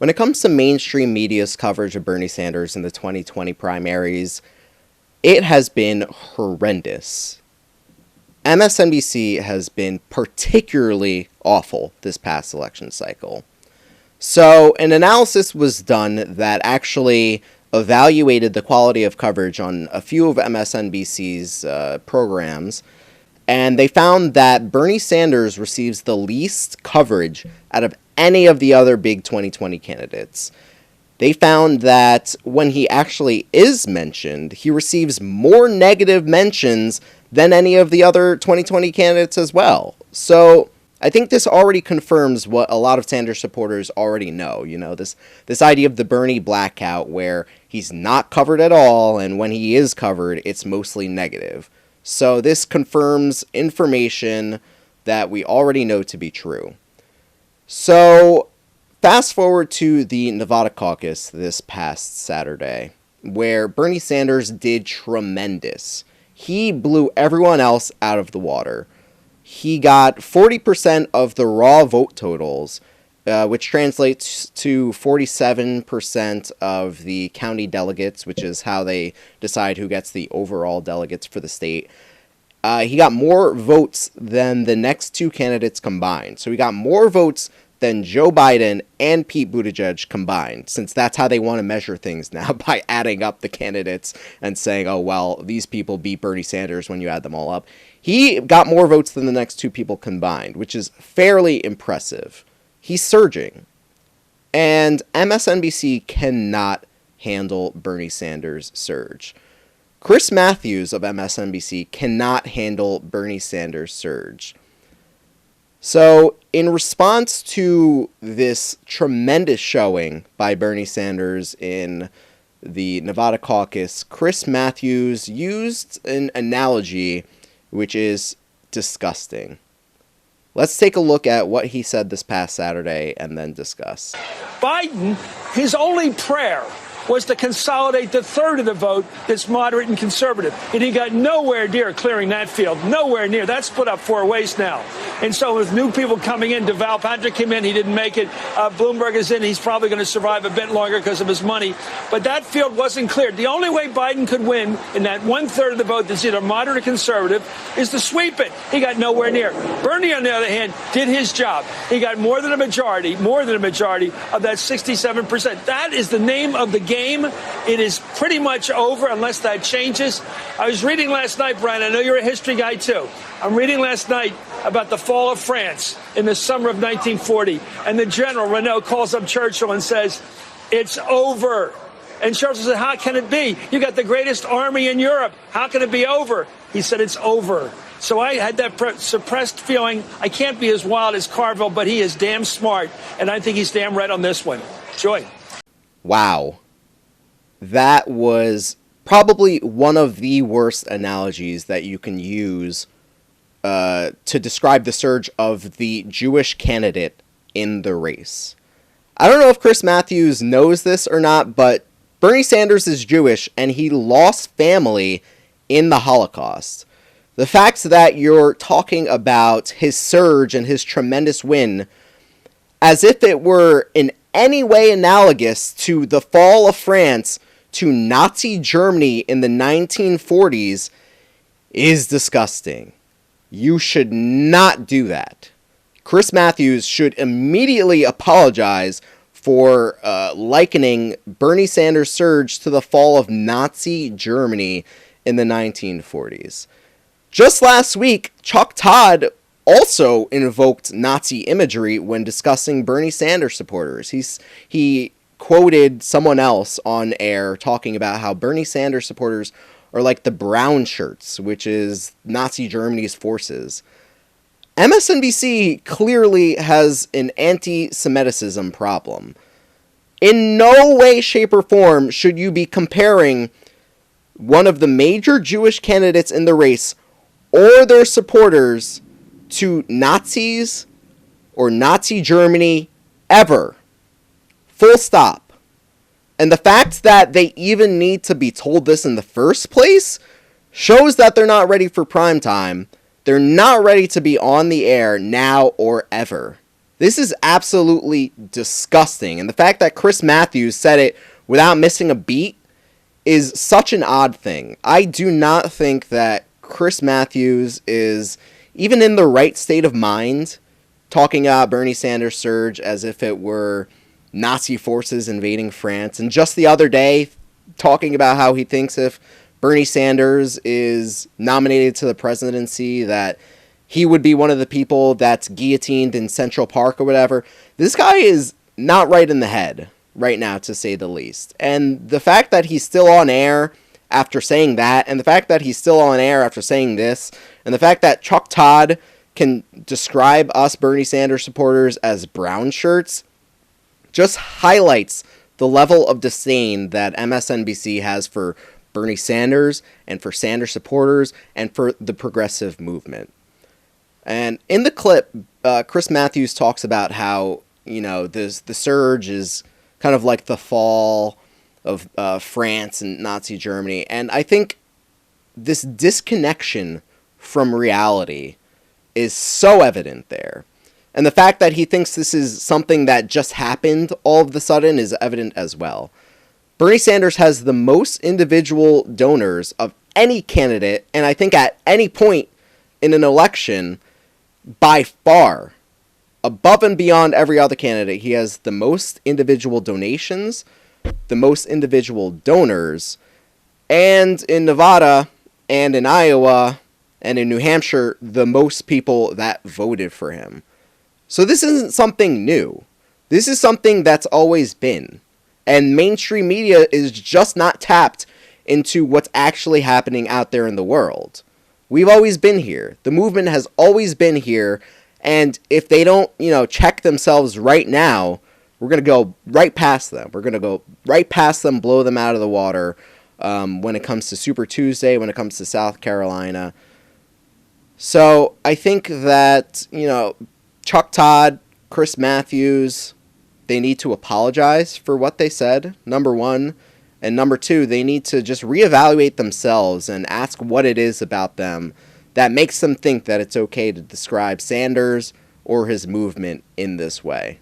When it comes to mainstream media's coverage of Bernie Sanders in the 2020 primaries, it has been horrendous. MSNBC has been particularly awful this past election cycle. So, an analysis was done that actually evaluated the quality of coverage on a few of MSNBC's programs, and they found that Bernie Sanders receives the least coverage out of any of the other big 2020 candidates. They found that when he actually is mentioned, he receives more negative mentions than any of the other 2020 candidates as well. So I think this already confirms what a lot of Sanders supporters already know. You know, this idea of the Bernie blackout where he's not covered at all, and when he is covered, it's mostly negative. So this confirms information that we already know to be true. So fast forward to the Nevada caucus this past Saturday, where Bernie Sanders did tremendous. He blew everyone else out of the water. He got 40% of the raw vote totals, which translates to 47% of the county delegates, which is how they decide who gets the overall delegates for the state. He got more votes than the next two candidates combined. So he got more votes than Joe Biden and Pete Buttigieg combined, since that's how they want to measure things now, by adding up the candidates and saying, oh, well, these people beat Bernie Sanders when you add them all up. He got more votes than the next two people combined, which is fairly impressive. He's surging. And MSNBC cannot handle Bernie Sanders' surge. Chris Matthews of MSNBC cannot handle Bernie Sanders' surge. So, in response to this tremendous showing by Bernie Sanders in the Nevada caucus, Chris Matthews used an analogy which is disgusting. Let's take a look at what he said this past Saturday and then discuss. Biden, his only prayer was to consolidate the third of the vote that's moderate and conservative. And he got nowhere near clearing that field. Nowhere near. That's split up four ways now. And so with new people coming in, DeVal Patrick came in, he didn't make it. Bloomberg is in. He's probably going to survive a bit longer because of his money. But that field wasn't cleared. The only way Biden could win in that one-third of the vote that's either moderate or conservative is to sweep it. He got nowhere near. Bernie, on the other hand, did his job. He got more than a majority of that 67%. That is the name of the game. It is pretty much over unless that changes. I was reading last night, Brian, I know you're a history guy too. I'm reading last night about the fall of France in the summer of 1940. And the general, Renault, calls up Churchill and says, it's over. And Churchill said, how can it be? You got the greatest army in Europe. How can it be over? He said, it's over. So I had that suppressed feeling. I can't be as wild as Carville, but he is damn smart. And I think he's damn right on this one. Joy. Wow. That was probably one of the worst analogies that you can use to describe the surge of the Jewish candidate in the race. I don't know if Chris Matthews knows this or not, but Bernie Sanders is Jewish and he lost family in the Holocaust. The fact that you're talking about his surge and his tremendous win as if it were in any way analogous to the fall of France to Nazi Germany in the 1940s is disgusting. You should not do that. Chris Matthews should immediately apologize for likening Bernie Sanders' surge to the fall of Nazi Germany in the 1940s. Just last week, Chuck Todd also invoked Nazi imagery when discussing Bernie Sanders supporters. He quoted someone else on air talking about how Bernie Sanders supporters are like the brown shirts, which is Nazi Germany's forces. MSNBC clearly has an anti-Semiticism problem. In no way, shape, or form should you be comparing one of the major Jewish candidates in the race or their supporters to Nazis or Nazi Germany ever. Full stop. And the fact that they even need to be told this in the first place shows that they're not ready for prime time. They're not ready to be on the air now or ever. This is absolutely disgusting. And the fact that Chris Matthews said it without missing a beat is such an odd thing. I do not think that Chris Matthews is even in the right state of mind talking about Bernie Sanders' surge as if it were Nazi forces invading France. And just the other day, talking about how he thinks if Bernie Sanders is nominated to the presidency, that he would be one of the people that's guillotined in Central Park or whatever. This guy is not right in the head right now, to say the least. And the fact that he's still on air after saying that, and the fact that he's still on air after saying this, and the fact that Chuck Todd can describe us Bernie Sanders supporters as brown shirts, just highlights the level of disdain that MSNBC has for Bernie Sanders and for Sanders supporters and for the progressive movement. And in the clip, Chris Matthews talks about how, the surge is kind of like the fall of France and Nazi Germany. And I think this disconnection from reality is so evident there. And the fact that he thinks this is something that just happened all of a sudden is evident as well. Bernie Sanders has the most individual donors of any candidate, and I think at any point in an election, by far, above and beyond every other candidate, he has the most individual donations, the most individual donors, and in Nevada and in Iowa and in New Hampshire, the most people that voted for him. So this isn't something new. This is something that's always been. And mainstream media is just not tapped into what's actually happening out there in the world. We've always been here. The movement has always been here. And if they don't, check themselves right now, we're going to go right past them. We're going to go right past them, blow them out of the water when it comes to Super Tuesday, when it comes to South Carolina. So I think that, Chuck Todd, Chris Matthews, they need to apologize for what they said, number one. And number two, they need to just reevaluate themselves and ask what it is about them that makes them think that it's okay to describe Sanders or his movement in this way.